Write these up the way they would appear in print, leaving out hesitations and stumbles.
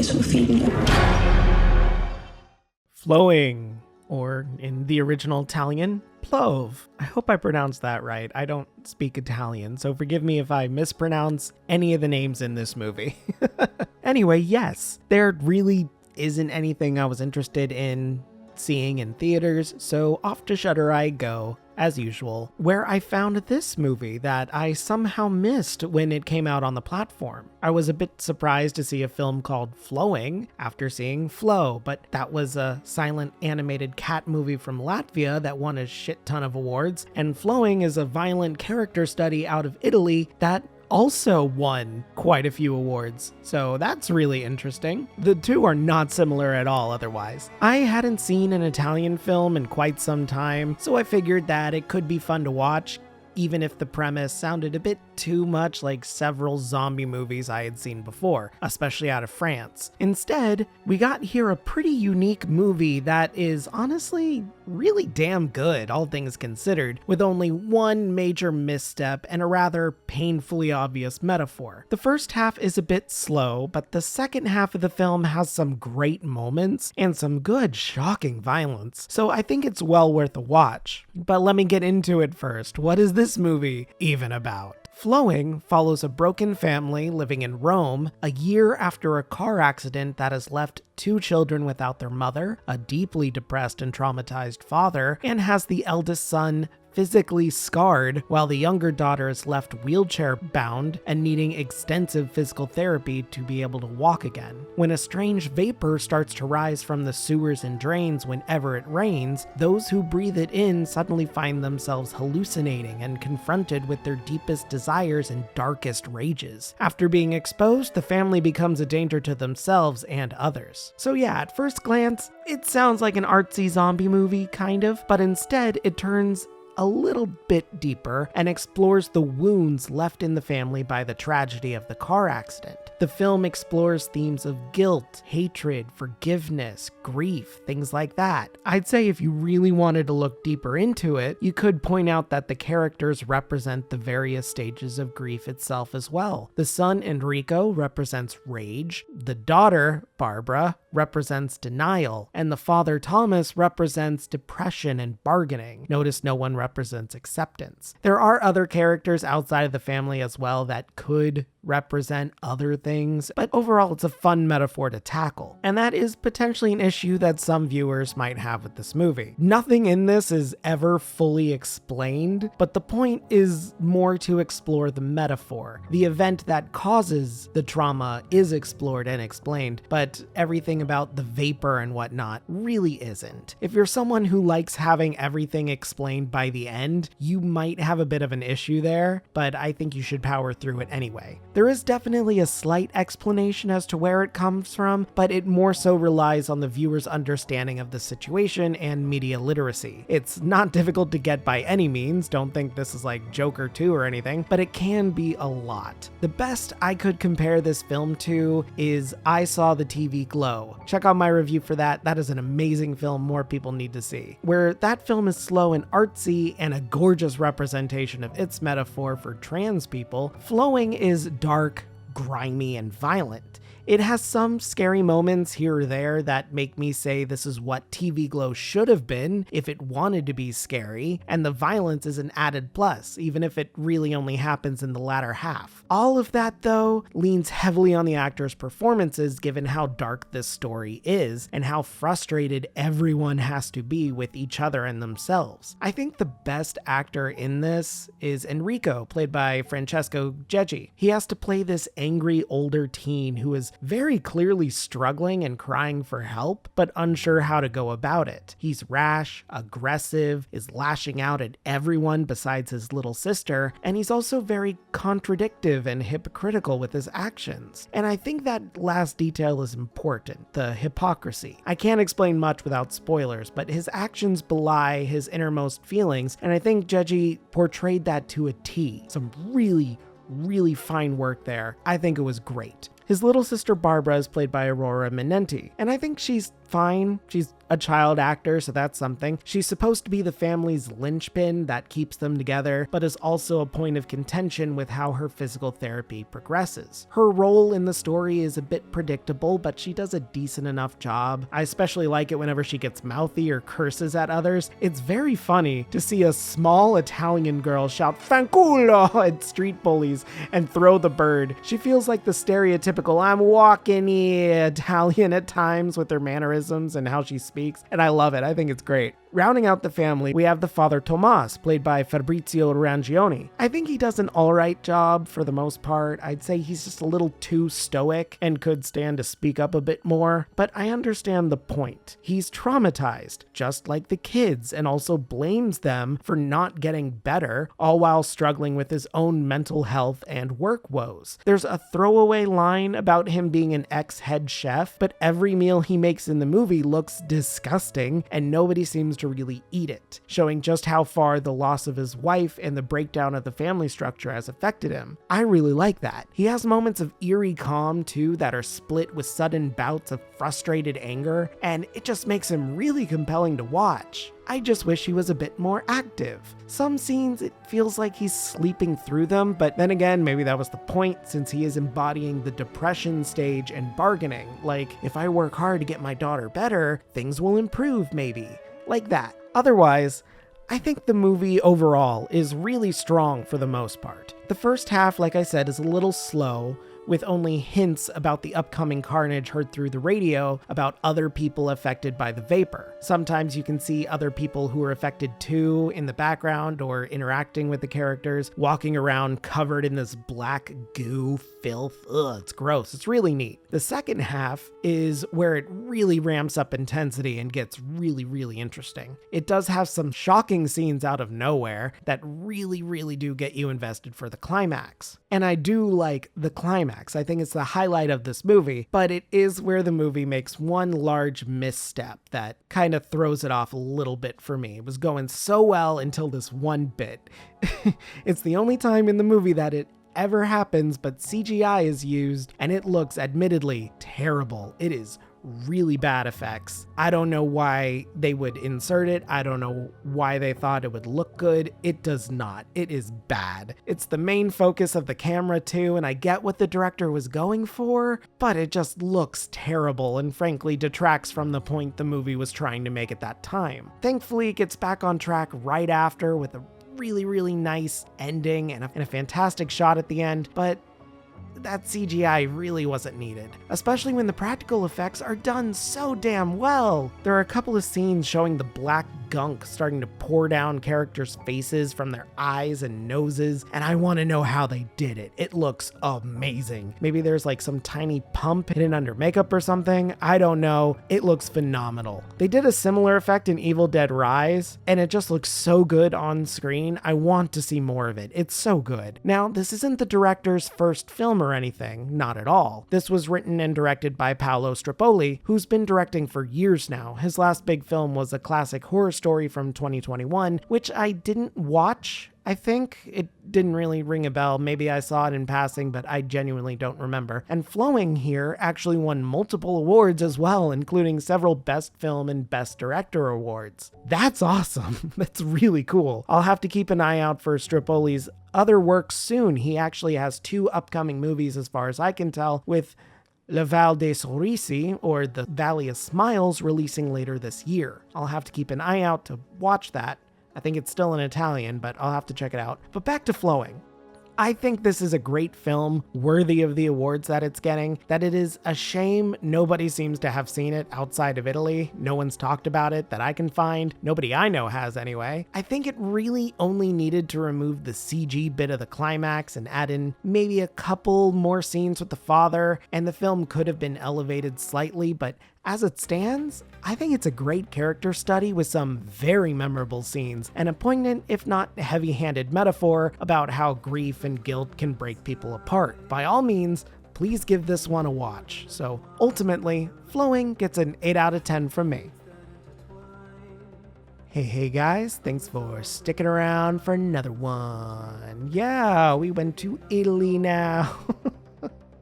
suo figlio. Flowing, or in the original Italian, plove. I hope I pronounced that right. I don't speak Italian, so forgive me if I mispronounce any of the names in this movie. Anyway, yes, there really isn't anything I was interested in seeing in theaters, so off to Shudder I go, as usual, where I found this movie that I somehow missed when it came out on the platform. I was a bit surprised to see a film called Flowing after seeing Flow, but that was a silent animated cat movie from Latvia that won a shit ton of awards, and Flowing is a violent character study out of Italy that also won quite a few awards, so that's really interesting. The two are not similar at all otherwise. I hadn't seen an Italian film in quite some time, so I figured that it could be fun to watch, even if the premise sounded a bit too much like several zombie movies I had seen before, especially out of France. Instead, we got here a pretty unique movie that is honestly really damn good, all things considered, with only one major misstep and a rather painfully obvious metaphor. The first half is a bit slow, but the second half of the film has some great moments and some good, shocking violence, so I think it's well worth a watch. But let me get into it first. What is this movie even about? Flowing follows a broken family living in Rome a year after a car accident that has left 2 children without their mother, a deeply depressed and traumatized father, and has the eldest son physically scarred, while the younger daughter is left wheelchair-bound and needing extensive physical therapy to be able to walk again. When a strange vapor starts to rise from the sewers and drains whenever it rains, those who breathe it in suddenly find themselves hallucinating and confronted with their deepest desires and darkest rages. After being exposed, the family becomes a danger to themselves and others. So yeah, at first glance, it sounds like an artsy zombie movie, kind of, but instead it turns a little bit deeper and explores the wounds left in the family by the tragedy of the car accident. The film explores themes of guilt, hatred, forgiveness, grief, things like that. I'd say if you really wanted to look deeper into it, you could point out that the characters represent the various stages of grief itself as well. The son, Enrico, represents rage, the daughter, Barbara, represents denial, and the father, Thomas, represents depression and bargaining. Notice no one represents acceptance. There are other characters outside of the family as well that could represent other things, but overall it's a fun metaphor to tackle, and that is potentially an issue that some viewers might have with this movie. Nothing in this is ever fully explained, but the point is more to explore the metaphor. The event that causes the trauma is explored and explained, but everything about the vapor and whatnot really isn't. If you're someone who likes having everything explained by the end, you might have a bit of an issue there, but I think you should power through it anyway. There is definitely a slight explanation as to where it comes from, but it more so relies on the viewer's understanding of the situation and media literacy. It's not difficult to get by any means, don't think this is like Joker 2 or anything, but it can be a lot. The best I could compare this film to is I Saw the TV Glow. Check out my review for that. That is an amazing film more people need to see. Where that film is slow and artsy and a gorgeous representation of its metaphor for trans people, Flowing is dark, grimy, and violent. It has some scary moments here or there that make me say this is what TV Glow should have been if it wanted to be scary, and the violence is an added plus, even if it really only happens in the latter half. All of that, though, leans heavily on the actors' performances given how dark this story is, and how frustrated everyone has to be with each other and themselves. I think the best actor in this is Enrico, played by Francesco Geggi. He has to play this angry older teen who is very clearly struggling and crying for help, but unsure how to go about it. He's rash, aggressive, is lashing out at everyone besides his little sister, and he's also very contradictory and hypocritical with his actions. And I think that last detail is important, the hypocrisy. I can't explain much without spoilers, but his actions belie his innermost feelings, and I think Geggi portrayed that to a T. Some really fine work there. I think it was great. His little sister Barbara is played by Aurora Minenti, and I think she's fine. She's a child actor, so that's something. She's supposed to be the family's linchpin that keeps them together, but is also a point of contention with how her physical therapy progresses. Her role in the story is a bit predictable, but she does a decent enough job. I especially like it whenever she gets mouthy or curses at others. It's very funny to see a small Italian girl shout "fanculo" at street bullies and throw the bird. She feels like the stereotypical "I'm walking here" Italian at times with her mannerisms and how she speaks, and I love it. I think it's great. Rounding out the family, we have the father Tomas, played by Fabrizio Rangioni. I think he does an alright job for the most part. I'd say he's just a little too stoic and could stand to speak up a bit more, but I understand the point. He's traumatized, just like the kids, and also blames them for not getting better, all while struggling with his own mental health and work woes. There's a throwaway line about him being an ex-head chef, but every meal he makes in the movie looks disgusting, and nobody seems to really eat it, showing just how far the loss of his wife and the breakdown of the family structure has affected him. I really like that. He has moments of eerie calm too that are split with sudden bouts of frustrated anger, and it just makes him really compelling to watch. I just wish he was a bit more active. Some scenes, it feels like he's sleeping through them, but then again, maybe that was the point since he is embodying the depression stage and bargaining. Like, if I work hard to get my daughter better, things will improve maybe. Like that. Otherwise, I think the movie overall is really strong for the most part. The first half, like I said, is a little slow, with only hints about the upcoming carnage heard through the radio about other people affected by the vapor. Sometimes you can see other people who are affected too in the background or interacting with the characters, walking around covered in this black goo filth. Ugh, it's gross. It's really neat. The second half is where it really ramps up intensity and gets really, really interesting. It does have some shocking scenes out of nowhere that really, really do get you invested for the climax. And I do like the climax. I think it's the highlight of this movie, but it is where the movie makes one large misstep that kind of throws it off a little bit for me. It was going so well until this one bit. It's the only time in the movie that it ever happens, but CGI is used, and it looks admittedly terrible. It is really bad effects. I don't know why they would insert it. I don't know why they thought it would look good. It does not. It is bad. It's the main focus of the camera too, and I get what the director was going for, but it just looks terrible and frankly detracts from the point the movie was trying to make at that time. Thankfully, it gets back on track right after with a really, really nice ending and a fantastic shot at the end, but that CGI really wasn't needed, especially when the practical effects are done so damn well. There are a couple of scenes showing the black gunk starting to pour down characters' faces from their eyes and noses, and I want to know how they did it. It looks amazing. Maybe there's like some tiny pump hidden under makeup or something. I don't know. It looks phenomenal. They did a similar effect in Evil Dead Rise, and it just looks so good on screen. I want to see more of it. It's so good. Now, this isn't the director's first film or anything, not at all. This was written and directed by Paolo Stripoli, who's been directing for years now. His last big film was a classic horror story from 2021, which I didn't watch. I think it didn't really ring a bell. Maybe I saw it in passing, but I genuinely don't remember. And Flowing here actually won multiple awards as well, including several Best Film and Best Director awards. That's awesome. That's really cool. I'll have to keep an eye out for Stripoli's other work soon. He actually has 2 upcoming movies as far as I can tell, with La Val dei Sorrisi, or The Valley of Smiles, releasing later this year. I'll have to keep an eye out to watch that. I think it's still in Italian, but I'll have to check it out. But back to Flowing. I think this is a great film, worthy of the awards that it's getting, that it is a shame nobody seems to have seen it outside of Italy. No one's talked about it that I can find. Nobody I know has anyway. I think it really only needed to remove the CG bit of the climax and add in maybe a couple more scenes with the father, and the film could have been elevated slightly, but as it stands, I think it's a great character study with some very memorable scenes and a poignant, if not heavy-handed metaphor about how grief and guilt can break people apart. By all means, please give this one a watch. So ultimately, Flowing gets an 8 out of 10 from me. Hey guys, thanks for sticking around for another one. Yeah, we went to Italy now.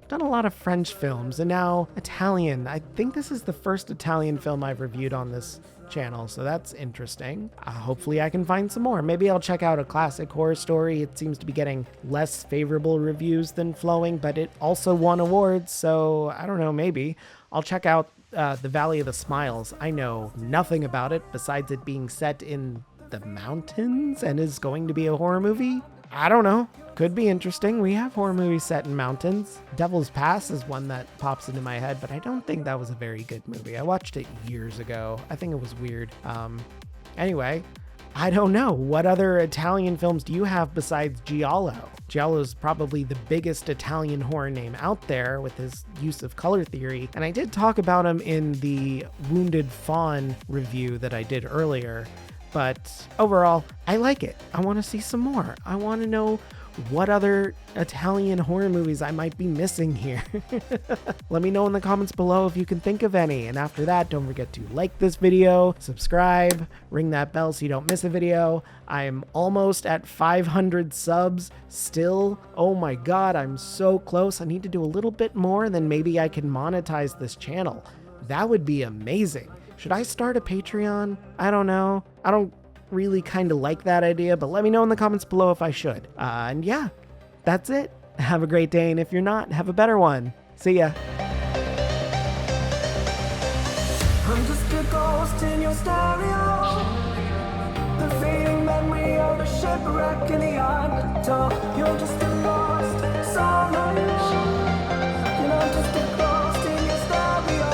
done a lot of French films, and now Italian. I think this is the first Italian film I've reviewed on this channel, so that's interesting. Hopefully I can find some more. Maybe I'll check out A Classic Horror Story. It seems to be getting less favorable reviews than Flowing, but it also won awards, so I don't know, maybe. I'll check out The Valley of the Smiles. I know nothing about it besides it being set in the mountains and is going to be a horror movie. I don't know. Could be interesting. We have horror movies set in mountains. Devil's Pass is one that pops into my head, but I don't think that was a very good movie. I watched it years ago. I think it was weird. Anyway, I don't know. What other Italian films do you have besides Giallo? Giallo is probably the biggest Italian horror name out there with his use of color theory. And I did talk about him in the Wounded Fawn review that I did earlier. But overall, I like it. I want to see some more. I want to know what other Italian horror movies I might be missing here. Let me know in the comments below if you can think of any. And after that, don't forget to like this video, subscribe, ring that bell so you don't miss a video. I'm almost at 500 subs still. Oh my God, I'm so close. I need to do a little bit more, then maybe I can monetize this channel. That would be amazing. Should I start a Patreon? I don't know. I don't really kind of like that idea, but let me know in the comments below if I should. And yeah, that's it. Have a great day, and if you're not, have a better one. See ya. I'm just a ghost in your stereo, the fading memory of a shipwreck in the undertow. You're just a lost soul alone, and I'm just a ghost in your stereo.